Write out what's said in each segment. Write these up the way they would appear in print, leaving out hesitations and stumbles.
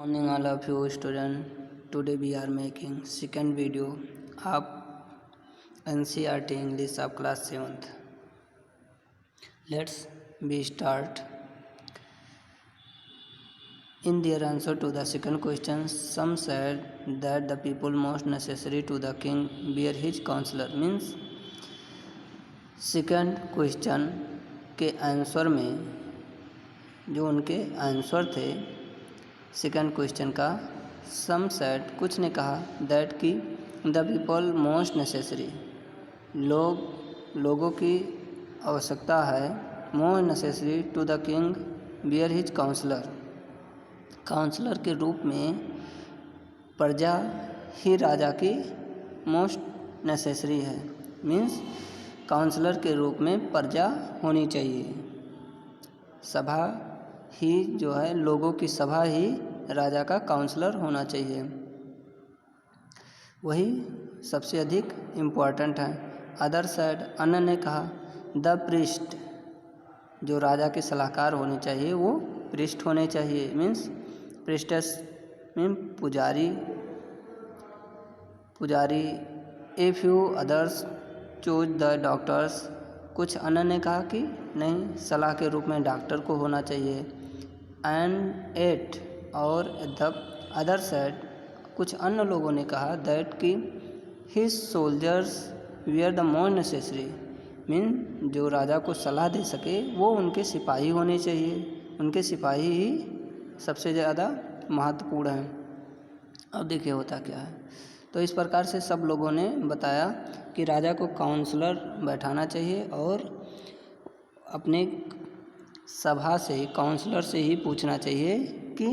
Morning all of you students. Today we are making second video of NCERT English of class 7th. Let's be start. In their answer to the second question, some said that the people most necessary to the king were his counselor. Means second question के answer में जो उनके answer थे second question का, सम said कुछ ने कहा that कि द पीपल मोस्ट नेसेसरी लोगों की आवश्यकता है most necessary to the king bear his counsellor के रूप में प्रजा ही राजा की मोस्ट नेसेसरी है। मीन्स काउंसलर के रूप में प्रजा होनी चाहिए, सभा ही जो है लोगों की सभा ही राजा का काउंसलर होना चाहिए, वही सबसे अधिक इम्पोर्टेंट है। अदर साइड अन्य ने कहा द प्रिस्ट जो राजा के सलाहकार होने चाहिए वो प्रिस्ट होने चाहिए। मीन्स प्रिस्टस मीन पुजारी। A few others choose the doctors कुछ अन्य ने कहा कि नहीं, सलाह के रूप में डॉक्टर को होना चाहिए। एंड एट और द अदर साइड कुछ अन्य लोगों ने कहा दैट कि his soldiers were the most necessary. Mean जो राजा को सलाह दे सके वो उनके सिपाही होने चाहिए, उनके सिपाही ही सबसे ज़्यादा महत्वपूर्ण हैं। अब देखिए होता क्या है। तो इस प्रकार से सब लोगों ने बताया कि राजा को काउंसलर बैठाना चाहिए और अपने सभा से काउंसलर से ही पूछना चाहिए कि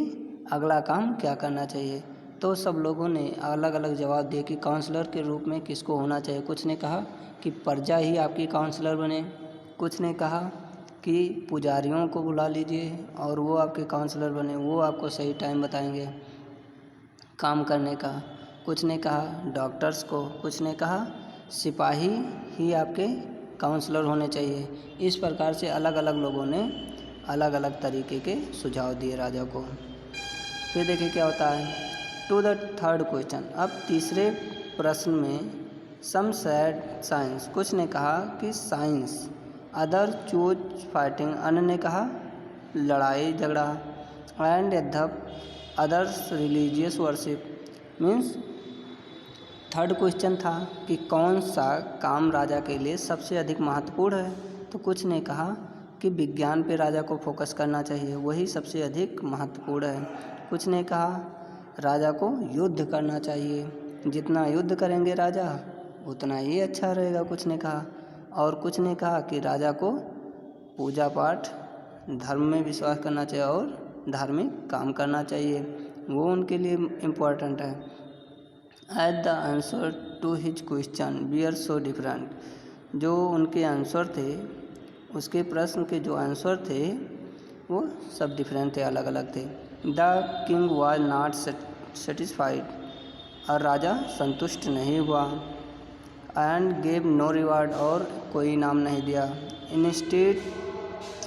अगला काम क्या करना चाहिए। तो सब लोगों ने अलग अलग जवाब दिए कि काउंसलर के रूप में किसको होना चाहिए। कुछ ने कहा कि प्रजा ही आपकी काउंसलर बने, कुछ ने कहा कि पुजारियों को बुला लीजिए और वो आपके काउंसलर बने, वो आपको सही टाइम बताएंगे काम करने का। कुछ ने कहा डॉक्टर्स को, कुछ ने कहा सिपाही ही आपके काउंसलर होने चाहिए। इस प्रकार से अलग अलग लोगों ने अलग अलग तरीके के सुझाव दिए राजा को। फिर देखिए क्या होता है। टू द थर्ड क्वेश्चन, अब तीसरे प्रश्न में सम सेड साइंस कुछ ने कहा कि साइंस। अदर चूज फाइटिंग अन्य ने कहा लड़ाई झगड़ा। And the others religious worship. Means third question था कि कौन सा काम राजा के लिए सबसे अधिक महत्वपूर्ण है। तो कुछ ने कहा कि विज्ञान पे राजा को फोकस करना चाहिए, वही सबसे अधिक महत्वपूर्ण है। कुछ ने कहा राजा को युद्ध करना चाहिए, जितना युद्ध करेंगे राजा उतना ही अच्छा रहेगा, कुछ ने कहा। और कुछ ने कहा कि राजा को पूजा पाठ धर्म में विश्वास करना चाहिए और धार्मिक काम करना चाहिए, वो उनके लिए इम्पोर्टेंट है। At the answer to his question we are so different. जो उनके आंसर थे, उसके प्रश्न के जो आंसर थे वो सब डिफरेंट थे, अलग अलग थे। The king was not satisfied और राजा संतुष्ट नहीं हुआ। एंड गेव नो रिवार्ड और कोई इनाम नहीं दिया। इंस्टेड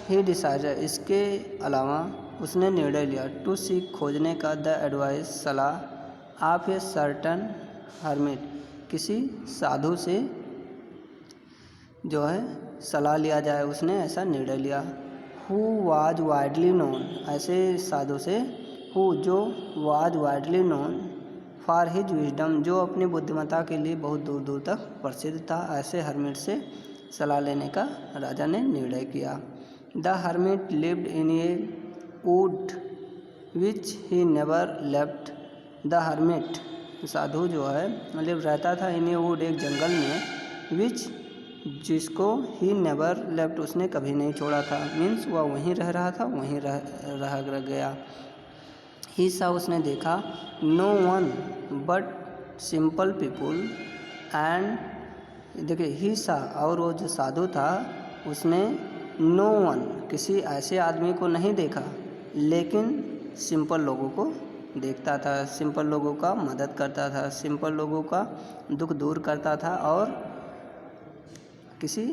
ही डिसाइडेड इसके अलावा उसने निर्णय लिया टू सीक खोजने का द एडवाइस सलाह आप ए सर्टन हर्मिट किसी साधु से जो है सलाह लिया जाए, उसने ऐसा निर्णय लिया। हु वाज वाइडली नोन ऐसे साधु से, हु जो was widely known for his wisdom जो अपनी बुद्धिमत्ता के लिए बहुत दूर दूर तक प्रसिद्ध था, ऐसे हर्मिट से सलाह लेने का राजा ने निर्णय किया। The hermit lived in a wood which he never left. The hermit साधु जो है मतलब रहता था इन ए वुड एक जंगल में, विच जिसको ही नेवर लेफ्ट उसने कभी नहीं छोड़ा था। मीन्स वह वहीं रह रहा था, वहीं रह गया। ही सा उसने देखा no one but simple people. And देखिए ही सा और वो जो साधु था उसने नो वन किसी ऐसे आदमी को नहीं देखा, लेकिन सिंपल लोगों को देखता था, सिंपल लोगों का मदद करता था, सिंपल लोगों का दुख दूर करता था और किसी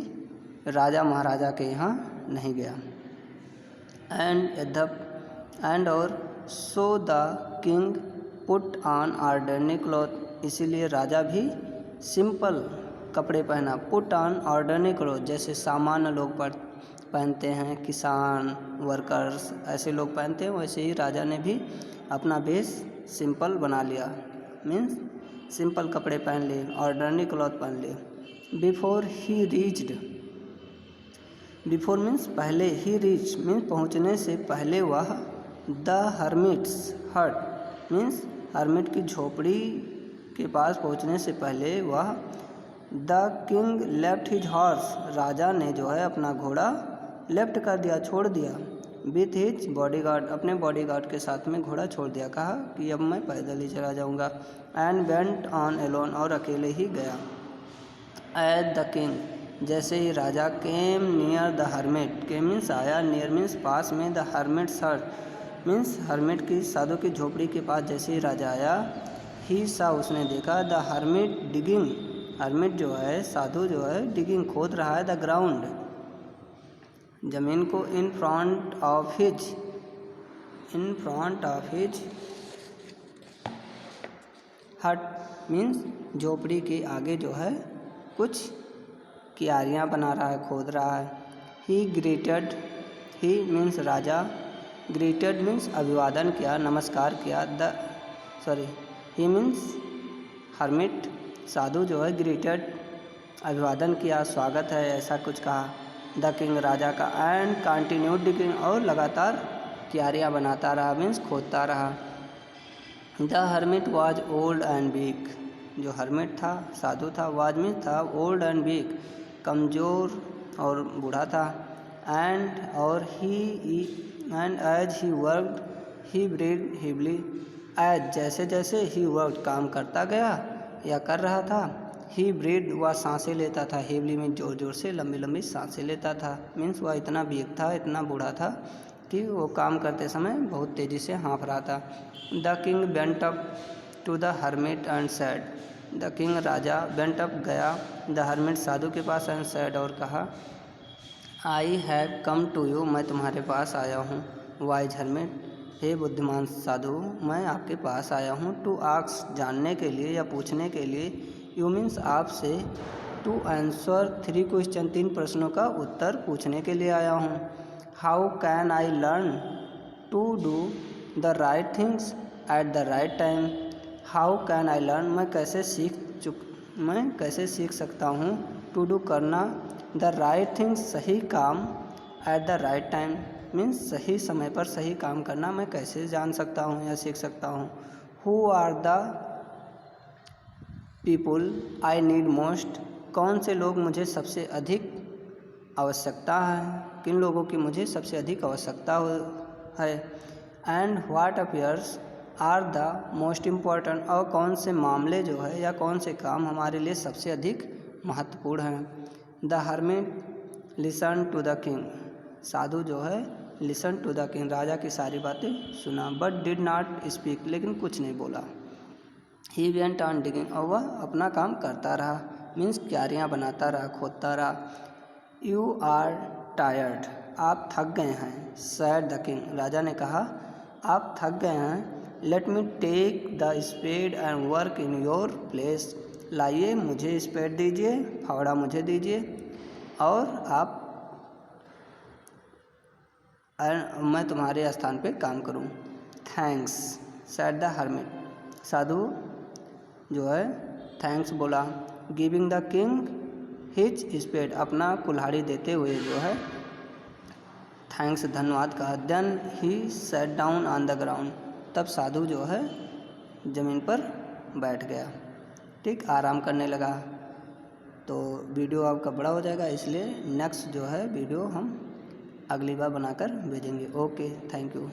राजा महाराजा के यहाँ नहीं गया। एंड और so the king put on ordinary cloth, इसीलिए राजा भी सिंपल कपड़े पहना। पुट ऑन ऑर्डिनरी क्लॉथ, जैसे सामान्य लोग पहनते हैं, किसान, वर्कर्स, ऐसे लोग पहनते हैं, वैसे ही राजा ने भी अपना वेश सिंपल बना लिया, मीन्स सिंपल कपड़े पहन लिए, ऑर्डिनरी क्लॉथ पहन लिए। Before he reached, before means पहले, ही रीच मीन्स पहुँचने से पहले वह, the hermit's hut means hermit की झोपड़ी के पास पहुँचने से पहले वह, the king left his horse, राजा ने जो है अपना घोड़ा लेफ्ट कर दिया, छोड़ दिया। विथ हिज बॉडीगार्ड, अपने बॉडीगार्ड के साथ में घोड़ा छोड़ दिया, कहा कि अब मैं पैदल ही चला जाऊंगा। एंड वेंट ऑन एलोन, और अकेले ही गया। एट द किंग, जैसे ही राजा came near the hermit, came means आया, नियर मीन्स पास में, the hermit's hut means hermit की, साधु की झोपड़ी के पास जैसे ही राजा आया, ही सा उसने देखा, द हर्मिट डिगिंग, हर्मिट जो है, साधु जो है, डिगिंग खोद रहा है, द ग्राउंड, जमीन को, इन फ्रंट ऑफ हिज हट मीन्स झोपड़ी के आगे जो है कुछ क्यारियाँ बना रहा है, खोद रहा है। ही ग्रीटेड, ही मीन्स राजा, ग्रीटेड मीन्स अभिवादन किया, नमस्कार किया, ही मीन्स हर्मिट, साधु जो है, ग्रीटेड अभिवादन किया, स्वागत है, ऐसा कुछ कहा। द किंग, राजा का, एंड कंटिन्यूड डिगिंग, और लगातार क्यारियाँ बनाता रहा, मीन्स खोदता रहा। The hermit was old and weak, जो हर्मिट था, साधु था, वाज मीन्स था, ओल्ड एंड वीक, कमज़ोर और बूढ़ा था। एंड और and as he worked he breathe heavily, as जैसे जैसे ही वर्कड काम करता गया या कर रहा था, ही ब्रीथ वह सांसें लेता था, हेवली में ज़ोर ज़ोर से लंबी लंबी सांसें लेता था, मीन्स वह इतना वीक था, इतना बूढ़ा था कि वो काम करते समय बहुत तेज़ी से हाँफ रहा था। The king went up to the hermit and said, the king राजा वेंट अप गया, द हर्मिट साधु के पास, एंड सैड और कहा, I have come to you, मैं तुम्हारे पास आया हूँ। वाइज हर्मिट, हे बुद्धिमान साधु, मैं आपके पास आया हूँ। टू आस्क, जानने के लिए या पूछने के लिए, यू मीन्स आपसे, टू आंसर 3 क्वेश्चन, 3 प्रश्नों का उत्तर पूछने के लिए आया हूँ। How can I learn to do the right things at the right time, how can I learn, मैं कैसे सीख सकता हूँ, टू डू करना, द राइट थिंग्स सही काम, at the right time means सही समय पर सही काम करना मैं कैसे जान सकता हूँ या सीख सकता हूँ। Who are the people I need most, कौन से लोग मुझे सबसे अधिक आवश्यकता है, किन लोगों की मुझे सबसे अधिक आवश्यकता है। And what affairs are the most important, और कौन से मामले जो है या कौन से काम हमारे लिए सबसे अधिक महत्वपूर्ण हैं। The hermit listen to the king, साधु जो है लिसन टू द किंग, राजा की सारी बातें सुना, बट डिड नॉट स्पीक, लेकिन कुछ नहीं बोला। ही वेंट ऑन डिगिंग, और वह अपना काम करता रहा, मीन्स क्यारियाँ बनाता रहा, खोदता रहा। यू आर टायर्ड, आप थक गए हैं। सैड द किंग, राजा ने कहा आप थक गए हैं। Let me take the spade and work in your place, लाइए मुझे स्पेड दीजिए, फावड़ा मुझे दीजिए, और मैं तुम्हारे स्थान पे काम करूं। थैंक्स सैड द हर्मिट, साधु जो है थैंक्स बोला। Giving the king his spade, अपना कुल्हाड़ी देते हुए जो है थैंक्स धन्यवाद कहा। Then he sat down on the ground, तब साधु जो है ज़मीन पर बैठ गया, ठीक, आराम करने लगा। तो वीडियो आपका बड़ा हो जाएगा, इसलिए नेक्स्ट जो है वीडियो हम अगली बार बनाकर भेजेंगे। Okay, thank you.